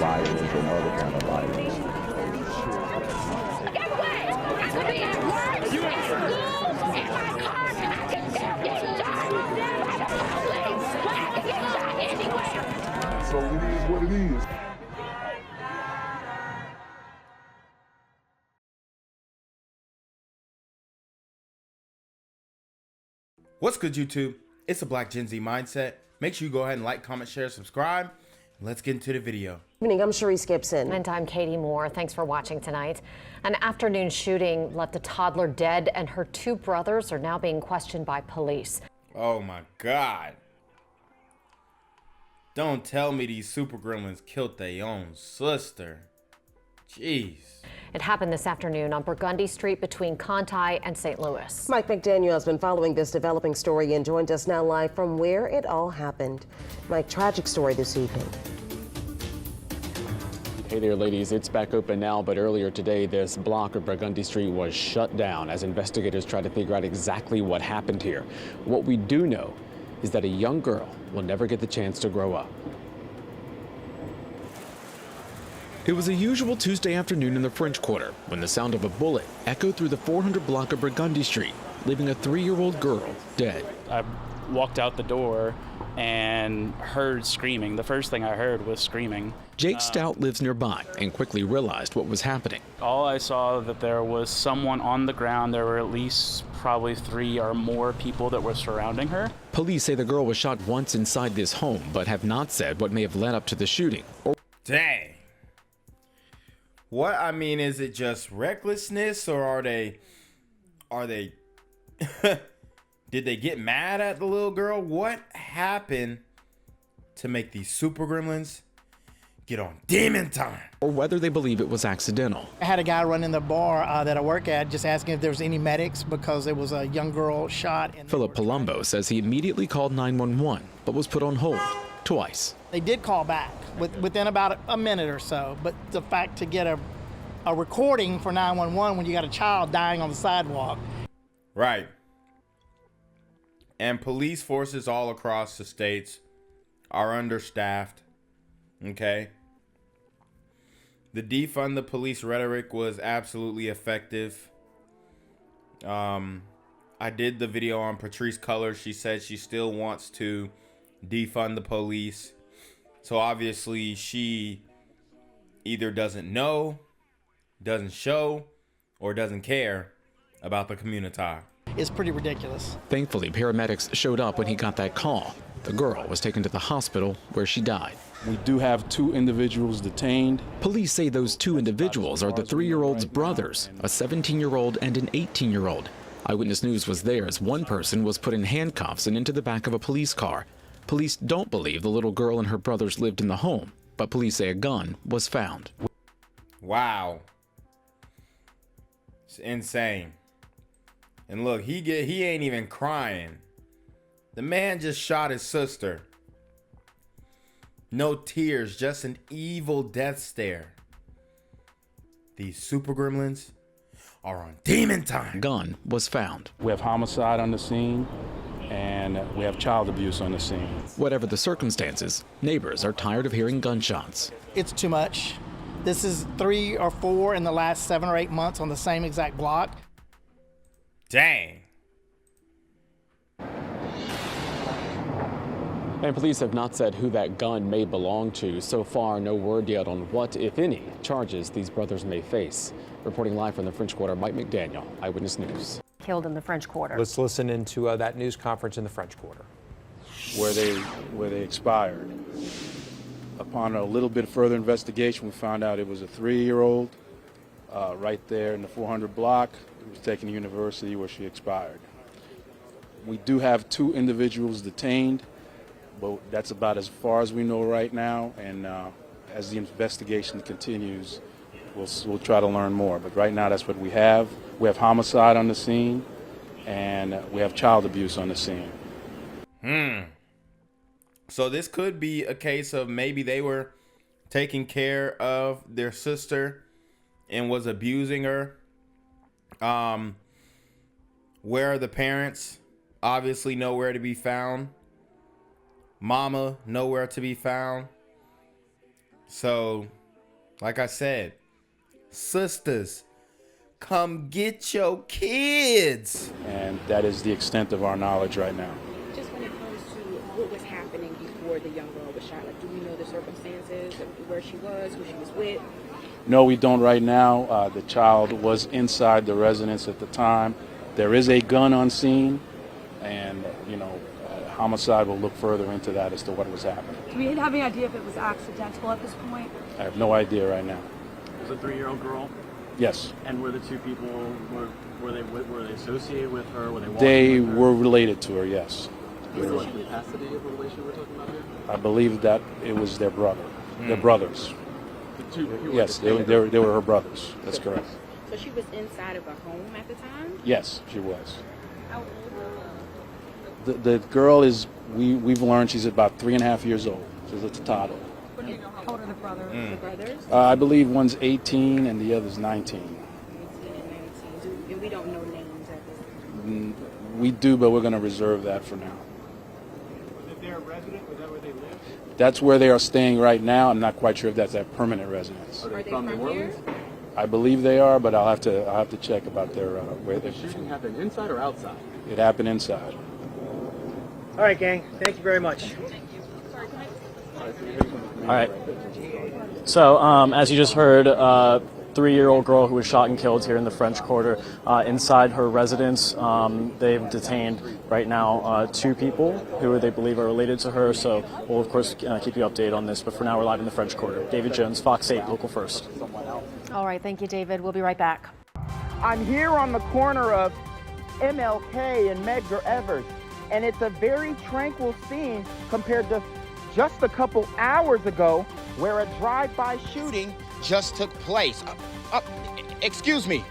violence or no other kind of violence. Get away! I could be at work, at school, in my car, and I can still get shot by the police. But I can get shot anywhere. So it is what it is. What's good, YouTube? It's the Black Gen Z Mindset. Make sure you go ahead and like, comment, share, subscribe. Let's get into the video. Evening, I'm Cherise Gibson. And I'm Katie Moore. Thanks for watching tonight. An afternoon shooting left a toddler dead, and her two brothers are now being questioned by police. Oh my God. Don't tell me these super gremlins killed their own sister. Jeez. It happened this afternoon on Burgundy Street between Conti and St. Louis. Mike McDaniel has been following this developing story and joined us now live from where it all happened. Mike, tragic story this evening. Hey there, ladies. It's back open now, but earlier today, this block of Burgundy Street was shut down as investigators try to figure out exactly what happened here. What we do know is that a young girl will never get the chance to grow up. It was a usual Tuesday afternoon in the French Quarter when the sound of a bullet echoed through the 400 block of Burgundy Street, leaving a 3-year-old girl dead. I walked out the door and heard screaming. The first thing I heard was screaming. Jake Stout lives nearby and quickly realized what was happening. All I saw that there was someone on the ground. There were at least probably 3 or more people that were surrounding her. Police say the girl was shot once inside this home, but have not said what may have led up to the shooting. Dang. What, I mean, is it just recklessness, or are they did they get mad at the little girl? What happened to make these super gremlins get on demon time? Or whether they believe it was accidental. I had a guy run in the bar that I work at just asking if there was any medics because there was a young girl shot. Philip Palumbo says he immediately called 911, but was put on hold twice. They did call back within about a minute or so, but the fact to get a recording for 911 when you got a child dying on the sidewalk. Right. And police forces all across the states are understaffed. Okay. The defund the police rhetoric was absolutely effective. I did the video on Patrice Cullors. She said she still wants to defund the police. So obviously she either doesn't know, doesn't show, or doesn't care about the community. It's pretty ridiculous. Thankfully, paramedics showed up when he got that call. The girl was taken to the hospital where she died. We do have 2 individuals detained. Police say those 2 individuals are the 3-year-old's brothers, a 17-year-old and an 18-year-old. Eyewitness News was there as one person was put in handcuffs and into the back of a police car. Police don't believe the little girl and her brothers lived in the home, but police say a gun was found. Wow. It's insane. And look, he ain't even crying. The man just shot his sister. No tears, just an evil death stare. These super gremlins are on demon time. Gun was found. We have homicide on the scene, and we have child abuse on the scene. Whatever the circumstances, neighbors are tired of hearing gunshots. It's too much. This is 3 or 4 in the last 7 or 8 months on the same exact block. Dang. And police have not said who that gun may belong to. So far, no word yet on what, if any, charges these brothers may face. Reporting live from the French Quarter, Mike McDaniel, Eyewitness News. Killed in the French Quarter. Let's listen into that news conference in the French Quarter. Where they expired. Upon a little bit further investigation, we found out it was a 3-year-old right there in the 400 block. It was taken to university where she expired. We do have 2 individuals detained, but that's about as far as we know right now. And as the investigation continues, we'll try to learn more. But right now, that's what we have. We have homicide on the scene, and we have child abuse on the scene. So this could be a case of maybe they were taking care of their sister and was abusing her. Where are the parents? Obviously nowhere to be found. Mama, nowhere to be found. So, like I said, sisters, come get your kids. And that is the extent of our knowledge right now. Just when it comes to what was happening before the young girl was shot, like, do we know the circumstances of where she was, who she was with? No, we don't right now. The child was inside the residence at the time. There is a gun on scene, and, homicide will look further into that as to what was happening. Do we have any idea if it was accidental at this point? I have no idea right now. It was a 3-year-old girl? Yes. And were the two people, were they associated with her? Were they walking They with her? were related to her, yes. Was it like the capacity of the relation we're talking about here? I believe that it was their brother. Their brothers. The two people Yes, they were her brothers. That's correct. So she was inside of a home at the time? Yes, she was. How old was The girl is, we've learned she's about 3.5 years old. She's a toddler. How old are the brothers? the brothers? I believe one's 18 and the other's 19. 18 and 19. And we don't know names at this time. We do, but we're going to reserve that for now. If they're a resident, was that where they live? That's where they are staying right now. I'm not quite sure if that's their permanent residence. Are they from New Orleans? I believe they are, but I'll have to check about their where The they. shooting happened inside or outside? It happened inside. All right, gang. Thank you very much. All right. So, as you just heard, 3-year-old girl who was shot and killed here in the French Quarter inside her residence. They've detained right now 2 people who they believe are related to her. So we'll, of course, keep you updated on this. But for now, we're live in the French Quarter. David Jones, Fox 8, Local First. All right, thank you, David. We'll be right back. I'm here on the corner of MLK and Medgar Evers, and it's a very tranquil scene compared to just a couple hours ago where a drive-by shooting just took place. Excuse me,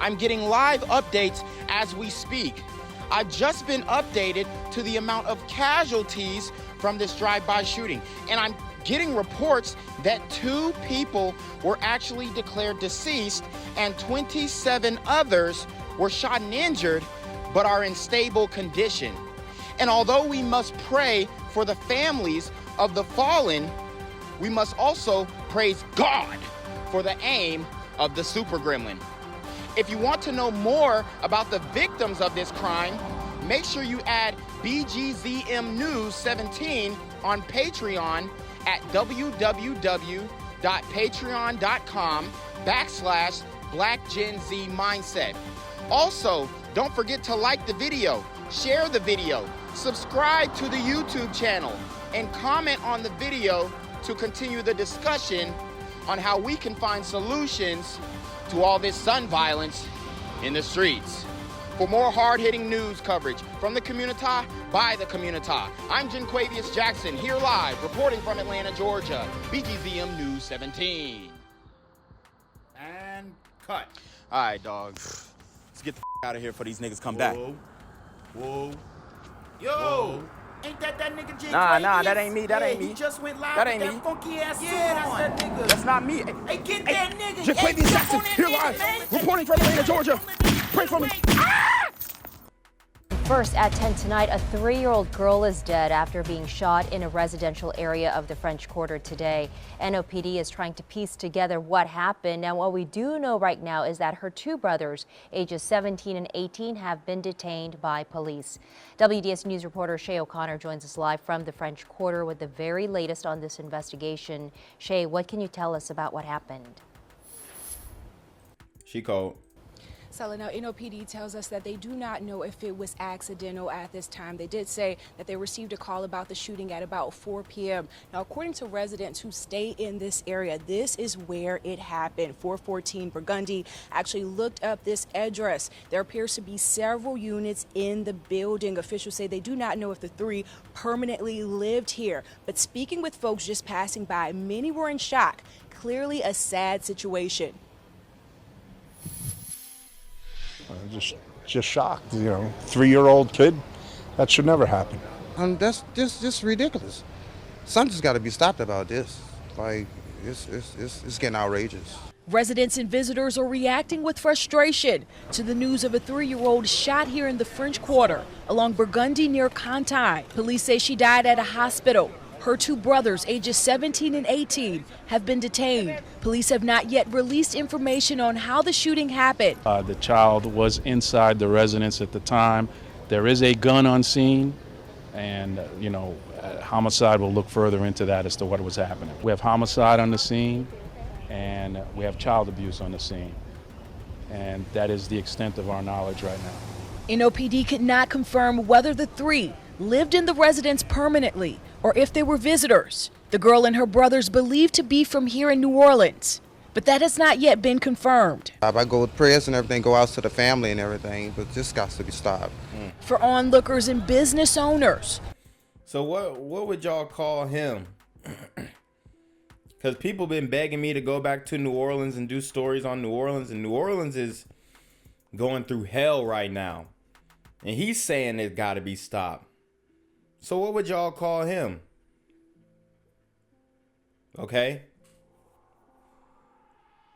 I'm getting live updates as we speak. I've just been updated to the amount of casualties from this drive-by shooting, and I'm getting reports that 2 people were actually declared deceased and 27 others were shot and injured but are in stable condition. And although we must pray for the families of the fallen, we must also praise God for the aim of the super gremlin. If you want to know more about the victims of this crime, make sure you add BGZM News 17 on Patreon at www.patreon.com/blackgenzmindset. Also, don't forget to like the video, share the video, subscribe to the YouTube channel, and comment on the video to continue the discussion on how we can find solutions to all this gun violence in the streets. For more hard-hitting news coverage from the community, by the community, I'm Jenquavius Jackson, here live, reporting from Atlanta, Georgia, BGZM News 17. And cut. All right, dog. Let's get the out of here before these niggas come back. Whoa. Yo! Whoa. Ain't that nigga J? Nah, that ain't me. That ain't me. He just went live That with ain't that me. funky ass suit on. That's that nigga. That's not me. Hey, get that nigga. Jenquavius Jackson, here live, reporting from Atlanta, Georgia. Pray for me. First, at 10 tonight, a 3-year-old girl is dead after being shot in a residential area of the French Quarter today. NOPD is trying to piece together what happened. Now, what we do know right now is that her 2 brothers, ages 17 and 18, have been detained by police. WDS News reporter Shay O'Connor joins us live from the French Quarter with the very latest on this investigation. Shay, what can you tell us about what happened? She called. Sally, now NOPD tells us that they do not know if it was accidental at this time. They did say that they received a call about the shooting at about 4 p.m. Now, according to residents who stay in this area, this is where it happened. 414 Burgundy actually looked up this address. There appears to be several units in the building. Officials say they do not know if the 3 permanently lived here. But speaking with folks just passing by, many were in shock. Clearly a sad situation. Just shocked, 3-year-old kid, that should never happen. That's just ridiculous. Something's got to be stopped about this. Like, it's getting outrageous. Residents and visitors are reacting with frustration to the news of a 3-year-old shot here in the French Quarter along Burgundy near Cantaille. Police say she died at a hospital. Her two brothers, ages 17 and 18, have been detained. Police have not yet released information on how the shooting happened. The child was inside the residence at the time. There is a gun on scene, and homicide will look further into that as to what was happening. We have homicide on the scene, and we have child abuse on the scene. And that is the extent of our knowledge right now. NOPD could not confirm whether the three lived in the residence permanently or if they were visitors. The girl and her brothers believed to be from here in New Orleans, but that has not yet been confirmed. I go with prayers and everything, go out to the family and everything, but this got to be stopped. For onlookers and business owners. So what would y'all call him? Because people been begging me to go back to New Orleans and do stories on New Orleans, and New Orleans is going through hell right now. And he's saying it got to be stopped. So what would y'all call him? Okay.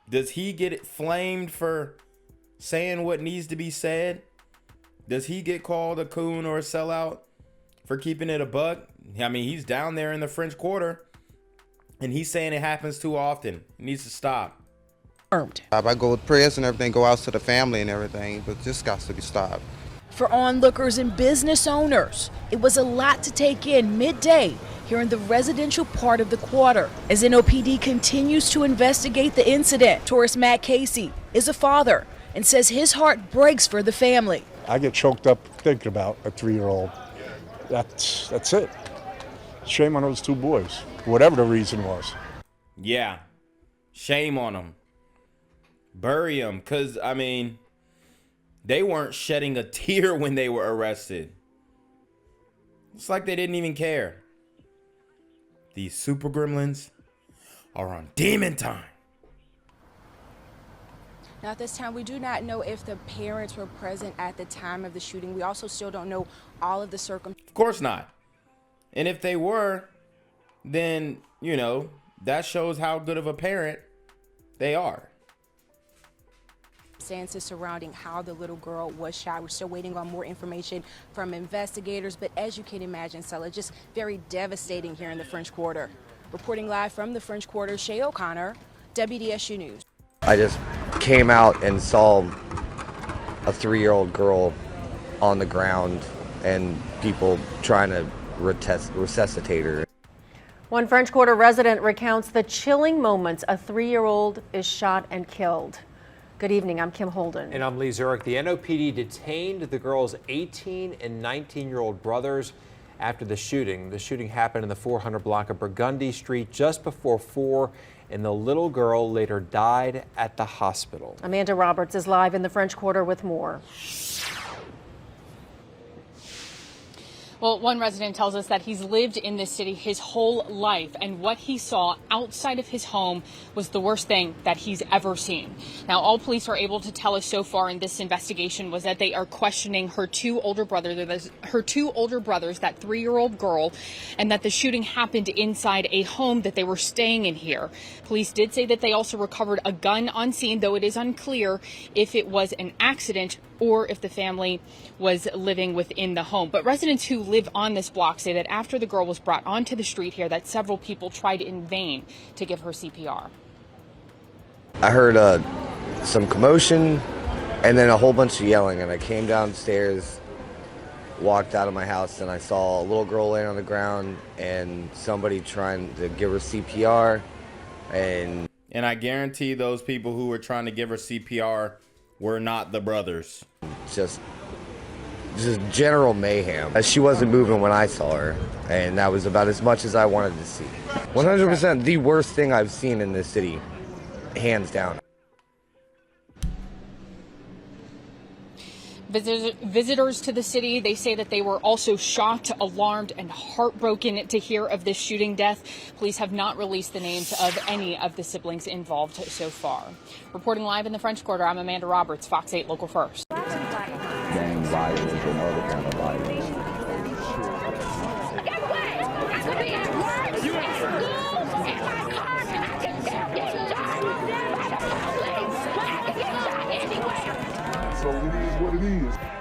Does he get it flamed for saying what needs to be said? Does he get called a coon or a sellout for keeping it a buck? I mean, he's down there in the French Quarter, and he's saying it happens too often. It needs to stop. I go with prayers and everything, go out to the family and everything, but this got to be stopped. For onlookers and business owners, it was a lot to take in midday here in the residential part of the quarter. As NOPD continues to investigate the incident, tourist Matt Casey is a father and says his heart breaks for the family. I get choked up thinking about a 3-year-old. That's it. Shame on those two boys, whatever the reason was. Yeah, shame on them. Bury them, because, I mean, they weren't shedding a tear when they were arrested. It's like they didn't even care. These super gremlins are on demon time. Now, at this time, we do not know if the parents were present at the time of the shooting. We also still don't know all of the circumstances. Of course not. And if they were, then, that shows how good of a parent they are. Circumstances surrounding how the little girl was shot. We're still waiting on more information from investigators, but as you can imagine, Stella, just very devastating here in the French Quarter. Reporting live from the French Quarter, Shay O'Connor, WDSU News. I just came out and saw a 3-year-old girl on the ground and people trying to resuscitate her. One French Quarter resident recounts the chilling moments a 3-year-old is shot and killed. Good evening, I'm Kim Holden. And I'm Lee Zurich. The NOPD detained the girl's 18 and 19-year-old brothers after the shooting. The shooting happened in the 400 block of Burgundy Street just before 4, and the little girl later died at the hospital. Amanda Roberts is live in the French Quarter with more. Well, one resident tells us that he's lived in this city his whole life, and what he saw outside of his home was the worst thing that he's ever seen. Now, all police are able to tell us so far in this investigation was that they are questioning her two older brothers, that 3-year-old girl, and that the shooting happened inside a home that they were staying in here. Police did say that they also recovered a gun on scene, though it is unclear if it was an accident or if the family was living within the home. But residents who live on this block say that after the girl was brought onto the street here, that several people tried in vain to give her CPR. I heard some commotion and then a whole bunch of yelling, and I came downstairs, walked out of my house, and I saw a little girl laying on the ground and somebody trying to give her CPR. And I guarantee those people who were trying to give her CPR were not the brothers. Just general mayhem. She wasn't moving when I saw her, and that was about as much as I wanted to see. 100% the worst thing I've seen in this city, hands down. Visitors to the city, they say that they were also shocked, alarmed, and heartbroken to hear of this shooting death. Police have not released the names of any of the siblings involved so far. Reporting live in the French Quarter, I'm Amanda Roberts, Fox 8 Local First. Gang violence and other kind of violence. Guess what? I could be at work, at school, in my car, and I can still get shot by the police. I can get shot anywhere. So it is what it is.